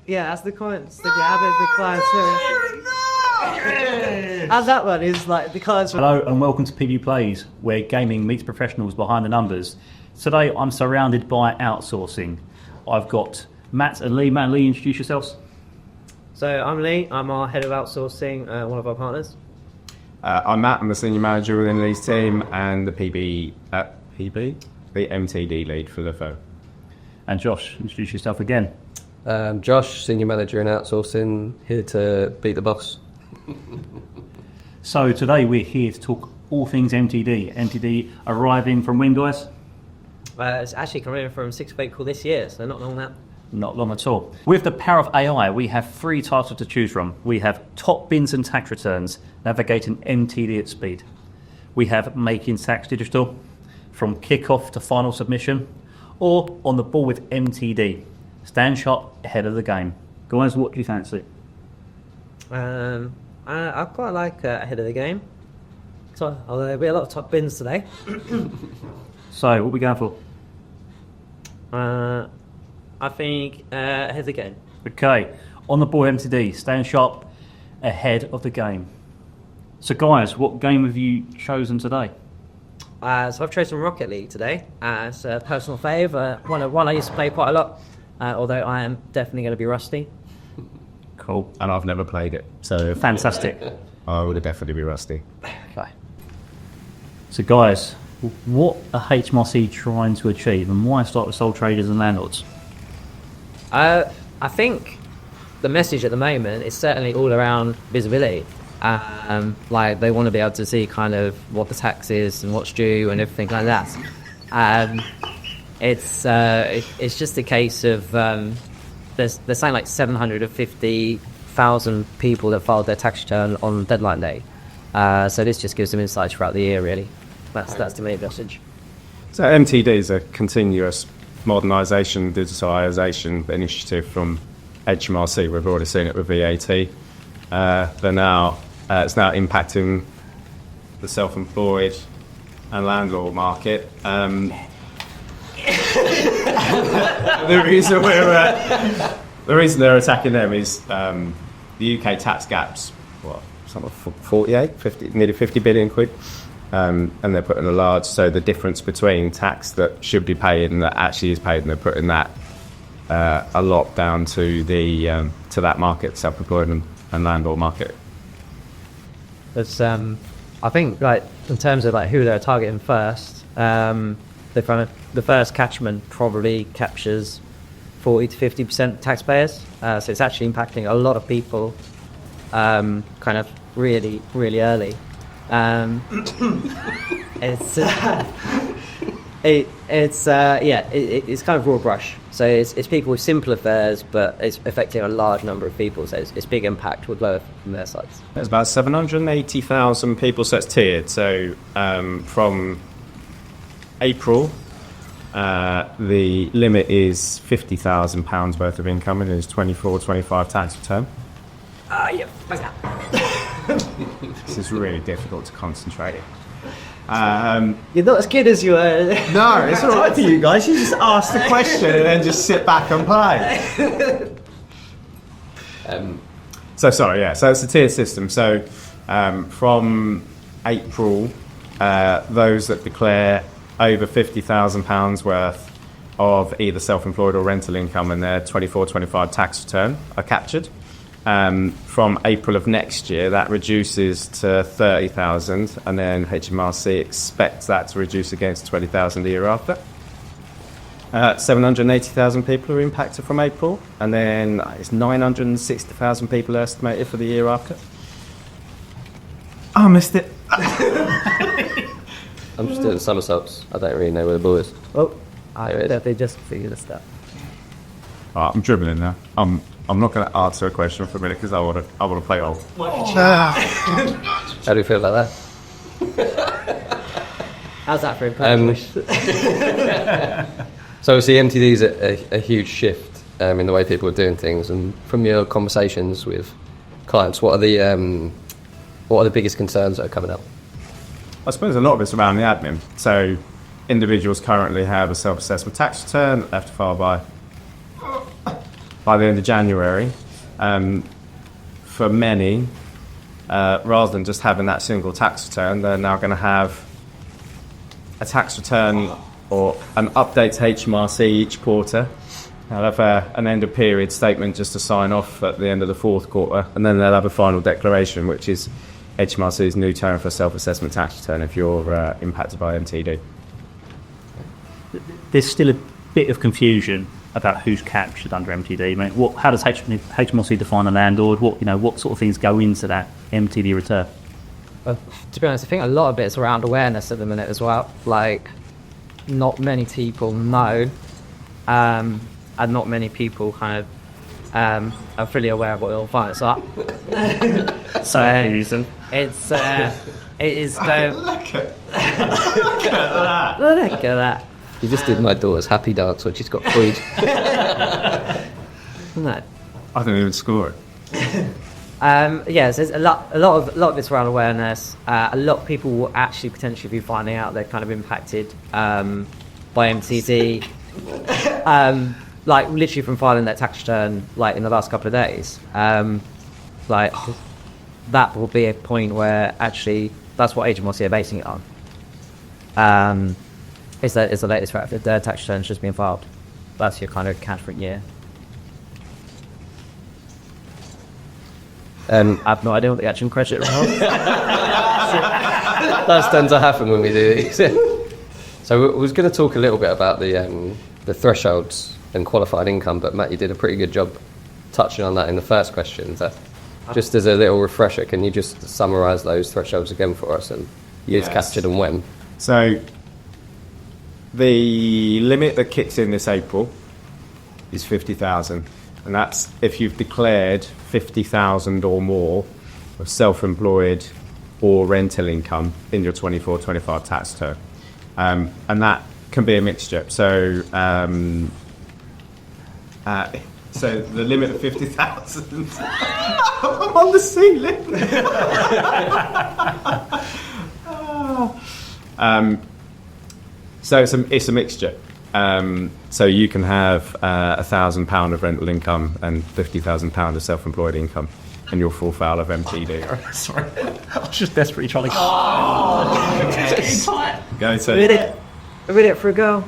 Yeah, as the comments, the avid the clients. As that one is like the clients. Hello and welcome to PB Plays, where gaming meets professionals behind the numbers. Today I'm surrounded by outsourcing. I've got Matt and Lee. Matt and Lee, introduce yourselves. So I'm Lee. I'm our head of outsourcing, one of our partners. I'm Matt. I'm the senior manager within Lee's team and the the MTD lead for the firm. And Josh, introduce yourself again. Josh, senior manager in outsourcing, here to beat the boss. So today we're here to talk all things MTD. MTD arriving from when, guys? It's actually coming from 6th of April this year, so not long now. Not long at all. With the power of AI, we have three titles to choose from. We have top bins and tax returns, navigating MTD at speed. We have making tax digital, from kick-off to final submission, or on the ball with MTD. Stand sharp ahead of the game. Guys, what do you fancy? I quite like ahead of the game. So there'll be a lot of top bins today. So, what are we going for? I think ahead of the game. Okay, on the ball MTD. Stand sharp ahead of the game. So, guys, what game have you chosen today? So I've chosen Rocket League today as a personal fave. One I used to play quite a lot. Although I am definitely going to be rusty. Cool. And I've never played it, So, fantastic. I would definitely be rusty. Okay. So, guys, what are HMRC trying to achieve, and why start with sole traders and landlords? I think the message at the moment is certainly all around visibility. Like they want to be able to see kind of what the tax is and what's due and everything like that. It's just a case of there's saying like 750,000 people that filed their tax return on deadline day. So this just gives them insights throughout the year, really. That's the main message. So MTD is a continuous modernisation, digitalisation initiative from HMRC. We've already seen it with VAT. It's now impacting the self-employed and landlord market. The reason they're attacking them is the UK tax gaps. Something 48, 50, nearly 50 billion quid, and they're putting the difference between tax that should be paid and that actually is paid, and they're putting that a lot down to the to that market, self-employed and landlord market. It's I think like in terms of like who they're targeting first. The first catchment probably captures 40 to 50% taxpayers, so it's actually impacting a lot of people, kind of really, really early. It's kind of broad brush. So it's people with simple affairs, but it's affecting a large number of people. So it's big impact would blow from their sides. There's about 780,000 people, so it's tiered. So from April, the limit is £50,000 worth of income, and it's 24-25 tax return. Yeah, like that. This is really difficult to concentrate. You're not as good as you were. No, it's all right for you guys. You just ask the question and then just sit back and play. So it's a tiered system. So from April, those that declare over £50,000 worth of either self-employed or rental income in their 24-25 tax return are captured. From April of next year, that reduces to 30,000, and then HMRC expects that to reduce again to 20,000 the year after. 780,000 people are impacted from April, and then it's 960,000 people estimated for the year after. I missed it. I'm just doing somersaults. I don't really know where the ball is. Oh, they just figured this out. I'm dribbling now. I'm not going to answer a question for a minute because I want to play old. How do you feel about that? How's that for impression? So obviously MTD is a huge shift in the way people are doing things. And from your conversations with clients, what are the biggest concerns that are coming up? I suppose a lot of it's around the admin. So individuals currently have a self-assessment tax return that they have to file by by the end of January, for many, rather than just having that single tax return, they're now going to have a tax return or an update to HMRC each quarter. They'll have an end of period statement just to sign off at the end of the fourth quarter, and then they'll have a final declaration, which is HMRC's new term for self-assessment tax return if you're impacted by MTD. There's still a bit of confusion about who's captured under MTD. I mean, how does HMRC define a landlord? What sort of things go into that MTD return? Well, to be honest, I think a lot of it's around awareness at the minute as well. Like, not many people know, and not many people kind of are fully aware of what they'll find. So it's it is. Look at that! Look at that. You just did my daughter's happy dance when she's got food. No. I didn't even score it. Yes, there's a lot of it's around awareness. A lot of people will actually potentially be finding out they're kind of impacted by MTD, like literally from filing their tax return, like in the last couple of days. Like that will be a point where actually that's what HMRC are basing it on. Is the latest fact that their tax return is just being filed. That's your kind of catchment year. I have no idea what the actual credit was. That tends to happen when we do these. So we was going to talk a little bit about the thresholds and qualified income, but Matt, you did a pretty good job touching on that in the first question. So just as a little refresher, can you just summarise those thresholds again for us and years captured and when? So the limit that kicks in this April is 50,000, and that's if you've declared 50,000 or more of self-employed or rental income in your 24-25 tax return, and that can be a mixture. So so the limit of 50,000. I'm on the ceiling. So it's a mixture. So you can have £1,000 of rental income and £50,000 of self-employed income, and you'll fall foul of MTD. Sorry, I was just desperately trying to. Go to. With it for a go.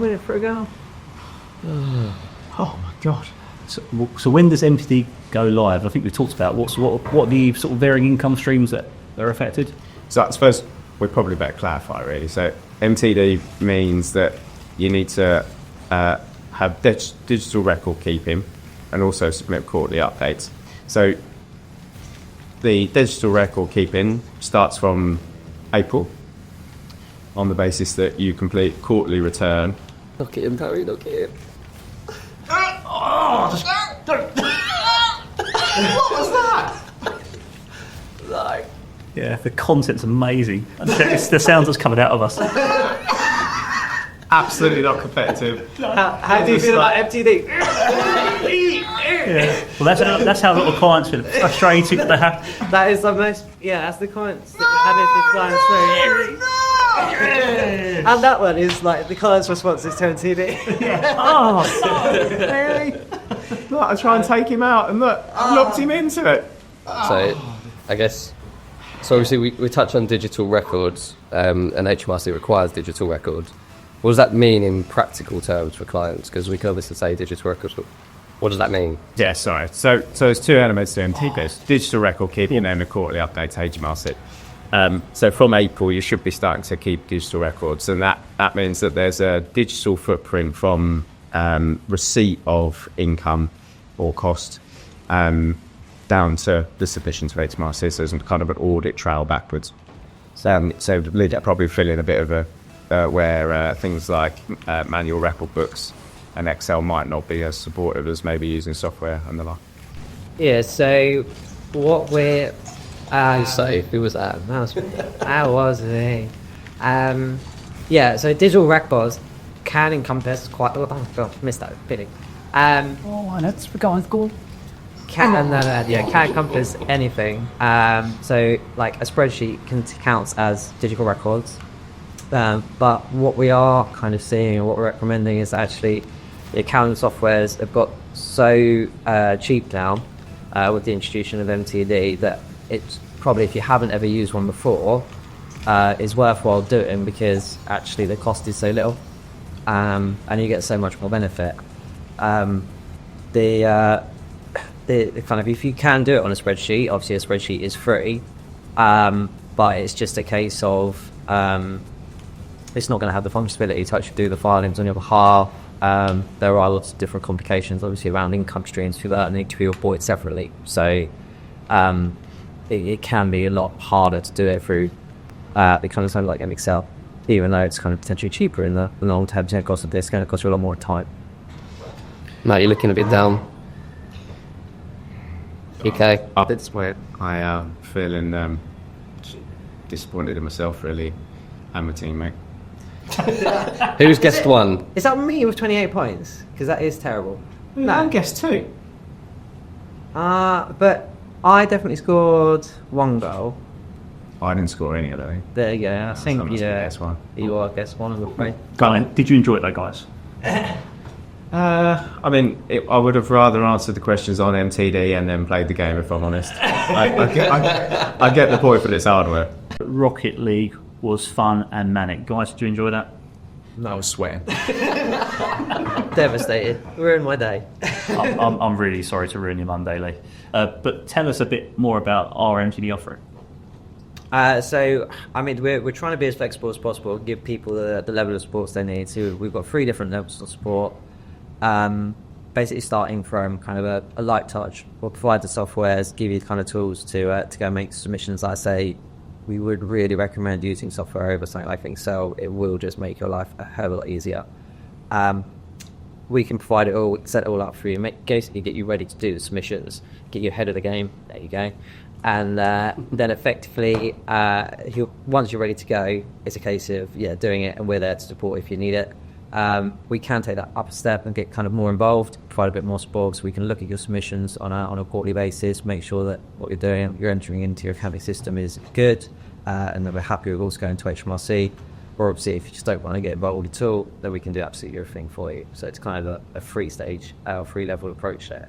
Oh my god! So when does MTD go live? I think we talked about what are the sort of varying income streams that are affected. So I suppose we probably better clarify really. So MTD means that you need to have digital record keeping and also submit quarterly updates. So the digital record keeping starts from April on the basis that you complete quarterly return. Knock it in, Parry, knock it in. Oh, just don't. What was that? Like, Yeah, the content's amazing. It's the sounds that's coming out of us. Absolutely not competitive. How do you feel about MTD? Yeah. Well, that's how a lot of clients feel. Frustrated that they have. That is the most. Yeah, that's the comments that clients through. And that one is like the client's responses to MTD. Oh, Really? Look, I try and take him out, and look, I've locked him into it. so I guess, so obviously we touched on digital records, and HMRC requires digital records. What does that mean in practical terms for clients? Because we can obviously say digital records, but what does that mean? Yeah, sorry. So there's two elements to MTD. Digital record keeping and the quarterly update to HMRC. So from April, you should be starting to keep digital records, and that means that there's a digital footprint from receipt of income or cost down to the submissions of HMRC. So there's kind of an audit trail backwards. So they're probably feeling a bit of a where things like manual record books and Excel might not be as supportive as maybe using software and the like. Yeah. So what we're Say, who was that? How was it? Yeah, so digital records can encompass quite. Oh God, missed that. Pity. that's going cool. Can encompass anything. So like a spreadsheet counts as digital records. But what we are kind of seeing and what we're recommending is actually the accounting softwares have got so cheap now with the introduction of MTD that it's probably, if you haven't ever used one before, is worthwhile doing, because actually the cost is so little, and you get so much more benefit. The kind of, if you can do it on a spreadsheet, obviously a spreadsheet is free, but it's just a case of it's not going to have the functionality to actually do the filings on your behalf. There are lots of different complications, obviously, around income streams that need to be reported separately. So it can be a lot harder to do it through the kind of something like Excel, even though it's kind of potentially cheaper in the long term. It's going to cost a discount, it costs you a lot more time. Matt, you're looking a bit down. Okay. At this point, I am feeling disappointed in myself, really, and my teammate. Who's guessed one? Is that me with 28 points? Because that is terrible. No, I guess 2. But I definitely scored 1 goal. I didn't score any of those. There you go. I think guess one. You are guess one, I'm afraid. Go on, did you enjoy it though, guys? I mean, I would have rather answered the questions on MTD and then played the game, if I'm honest. I get the point, but it's hard work. Rocket League was fun and manic. Guys, did you enjoy that? No, I was sweating. Devastated. Ruined my day. I'm really sorry to ruin your Monday, Lee. But tell us a bit more about our MTD offering. So, I mean, we're trying to be as flexible as possible, give people the level of support they need. So we've got 3 different levels of support. Basically starting from kind of a light touch. We'll provide the softwares, give you the kind of tools to go make submissions. Like I say, we would really recommend using software over something like Excel. It will just make your life a hell of a lot easier. We can provide it all, set it all up for you, basically get you ready to do the submissions, get you ahead of the game. There you go. And then effectively, once you're ready to go, it's a case of doing it, and we're there to support if you need it. We can take that up a step and get kind of more involved, provide a bit more support, so we can look at your submissions on a quarterly basis, make sure that what you're doing, you're entering into your accounting system is good, and that we're happy with also going to HMRC. Or obviously, if you just don't want to get involved at all, then we can do absolutely everything for you. So it's kind of a 3-stage, 3-level approach there.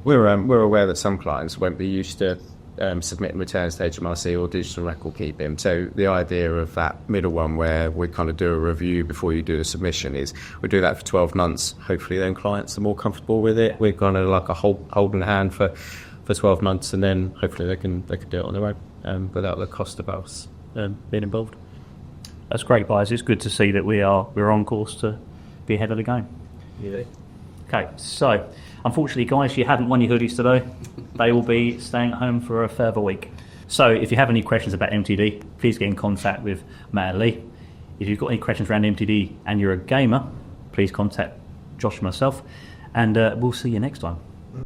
We're aware that some clients won't be used to submitting returns to HMRC or digital record keeping. So the idea of that middle one, where we kind of do a review before you do the submission, is we do that for 12 months. Hopefully then clients are more comfortable with it. We're kind of like a holding hand for 12 months, and then hopefully they can do it on their own without the cost of us being involved. That's great, guys. It's good to see that we're on course to be ahead of the game. Yeah. Okay, so unfortunately, guys, you haven't won your hoodies today. They will be staying at home for a further week. So if you have any questions about MTD, please get in contact with Matt and Lee. If you've got any questions around MTD and you're a gamer, please contact Josh and myself, and we'll see you next time.